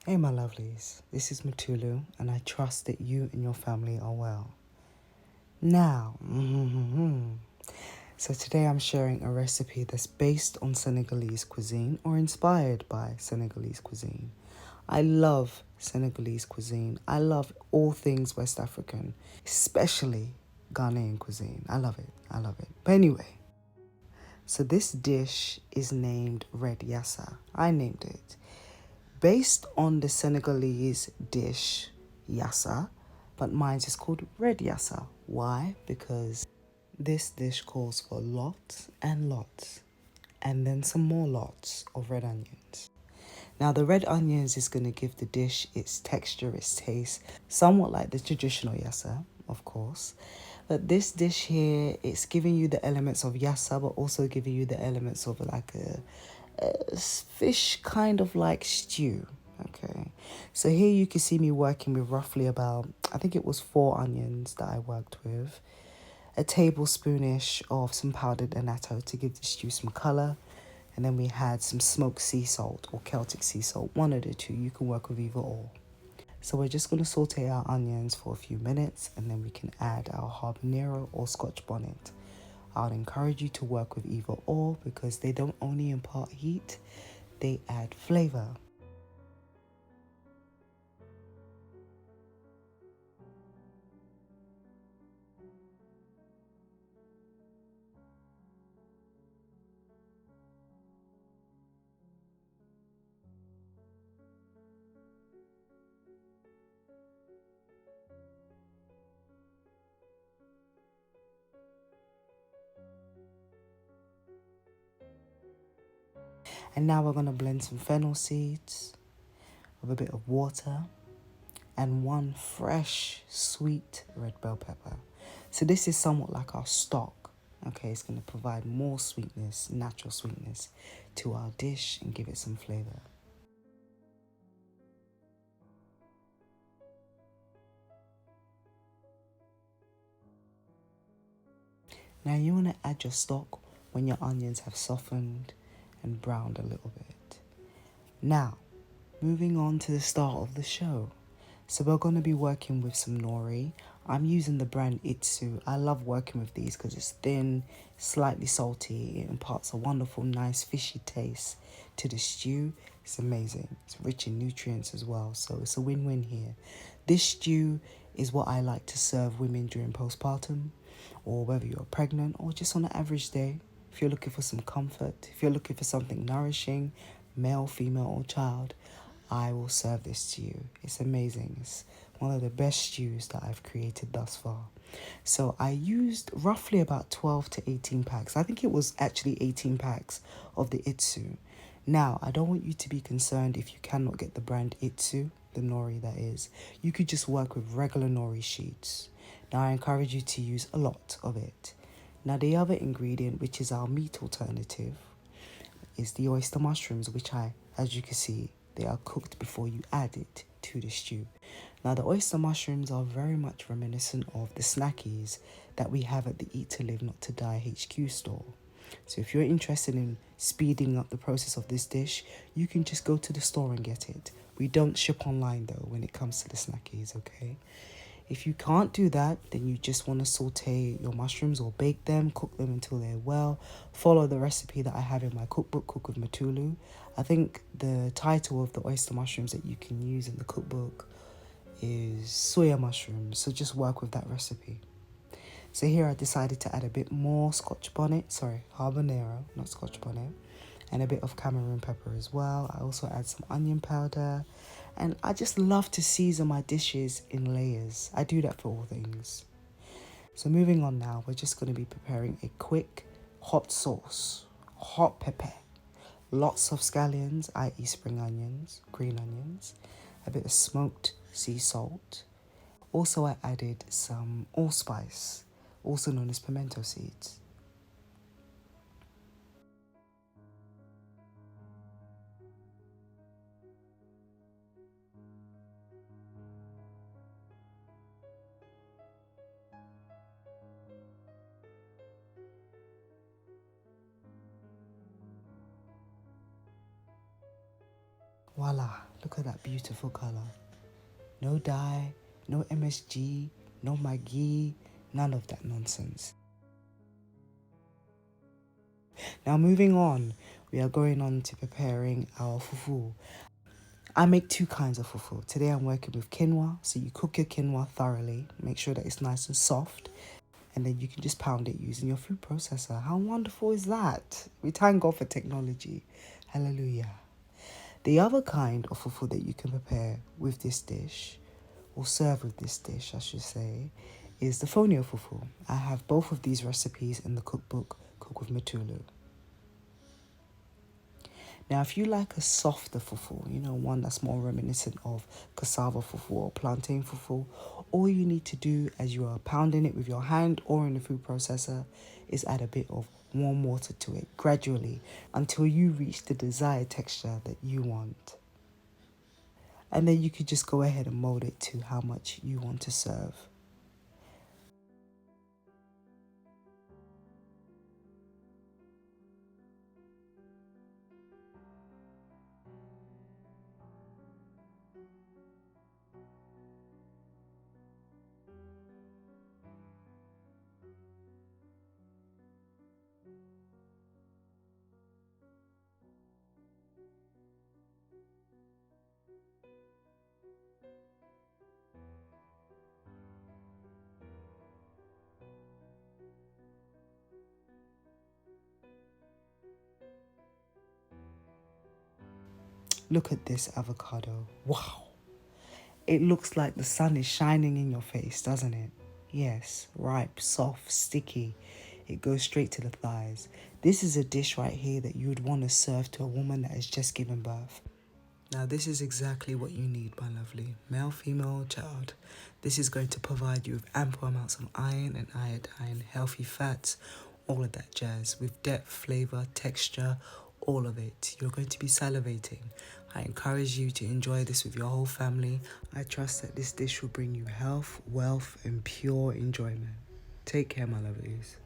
Hey my lovelies, this is MUTULU and I trust that you and your family are well. Now, so today I'm sharing a recipe that's based on Senegalese cuisine or inspired by Senegalese cuisine. I love Senegalese cuisine. I love all things West African, especially Ghanaian cuisine. I love it. But anyway, so this dish is named Red Yasa. I named it. Based on the Senegalese dish Yassa, but mine is called Red Yasa. Why? Because this dish calls for lots and lots, and then some more lots of red onions. Now the red onions is going to give the dish its texture, its taste, somewhat like the traditional Yassa, of course. But this dish here, it's giving you the elements of Yassa, but also giving you the elements of like a fish kind of like stew. Okay, so here you can see me working with roughly about, I think it was 4 onions that I worked with, a tablespoonish of some powdered annatto to give the stew some color, and then we had some smoked sea salt or Celtic sea salt, one of the two. You can work with either or. So we're just going to saute our onions for a few minutes, and then we can add our habanero or Scotch bonnet. I would encourage you to work with either or because they don't only impart heat, they add flavor. And now we're going to blend some fennel seeds with a bit of water and 1 fresh sweet red bell pepper. So this is somewhat like our stock. Okay, it's going to provide more sweetness, natural sweetness to our dish and give it some flavor. Now you want to add your stock when your onions have softened and browned a little bit. Now, moving on to the start of the show. So we're going to be working with some nori. I'm using the brand Itsu. I love working with these because it's thin, slightly salty. It imparts a wonderful, nice fishy taste to the stew. It's amazing. It's rich in nutrients as well. So it's a win-win here. This stew is what I like to serve women during postpartum, or whether you're pregnant or just on an average day. If you're looking for some comfort, if you're looking for something nourishing, male, female, or child, I will serve this to you. It's amazing. It's one of the best stews that I've created thus far. So I used roughly about 12 to 18 packs. I think it was actually 18 packs of the Itsu. Now, I don't want you to be concerned if you cannot get the brand Itsu, the nori that is. You could just work with regular nori sheets. Now, I encourage you to use a lot of it. Now, the other ingredient, which is our meat alternative, is the oyster mushrooms, which as you can see, they are cooked before you add it to the stew. Now, the oyster mushrooms are very much reminiscent of the snackies that we have at the Eat to Live Not to Die HQ store. So if you're interested in speeding up the process of this dish, you can just go to the store and get it. We don't ship online though when it comes to the snackies, okay? If you can't do that, then you just want to saute your mushrooms or bake them, cook them until they're well. Follow the recipe that I have in my cookbook, Cook with MUTULU. I think the title of the oyster mushrooms that you can use in the cookbook is soya mushrooms, so just work with that recipe. So here I decided to add a bit more habanero, not Scotch bonnet, and a bit of Cameroon pepper as well. I also add some onion powder, and I just love to season my dishes in layers. I do that for all things. So moving on now, we're just going to be preparing a quick hot sauce, hot Peppeh, lots of scallions, i.e. spring onions, green onions, a bit of smoked sea salt. Also I added some allspice, also known as pimento seeds. Voila, look at that beautiful color. No dye, no MSG, no Maggi, none of that nonsense. Now moving on, we are going on to preparing our fufu. I make two kinds of fufu. Today I'm working with quinoa, so you cook your quinoa thoroughly, make sure that it's nice and soft, and then you can just pound it using your food processor. How wonderful is that? We thank God for technology. Hallelujah. The other kind of fufu that you can prepare with this dish, or serve with this dish, I should say, is the fonio fufu. I have both of these recipes in the cookbook, Cook with MUTULU. Now, if you like a softer fufu, one that's more reminiscent of cassava fufu or plantain fufu, all you need to do as you are pounding it with your hand or in the food processor is add a bit of warm water to it gradually until you reach the desired texture that you want. And then you could just go ahead and mold it to how much you want to serve. Look at this avocado. Wow. It looks like the sun is shining in your face, doesn't it? Yes, ripe, soft, sticky. It goes straight to the thighs. This is a dish right here that you would want to serve to a woman that has just given birth. Now this is exactly what you need, my lovely. Male, female, child. This is going to provide you with ample amounts of iron and iodine, healthy fats, all of that jazz, with depth, flavour, texture, all of it. You're going to be salivating. I encourage you to enjoy this with your whole family. I trust that this dish will bring you health, wealth, and pure enjoyment. Take care, my lovelies.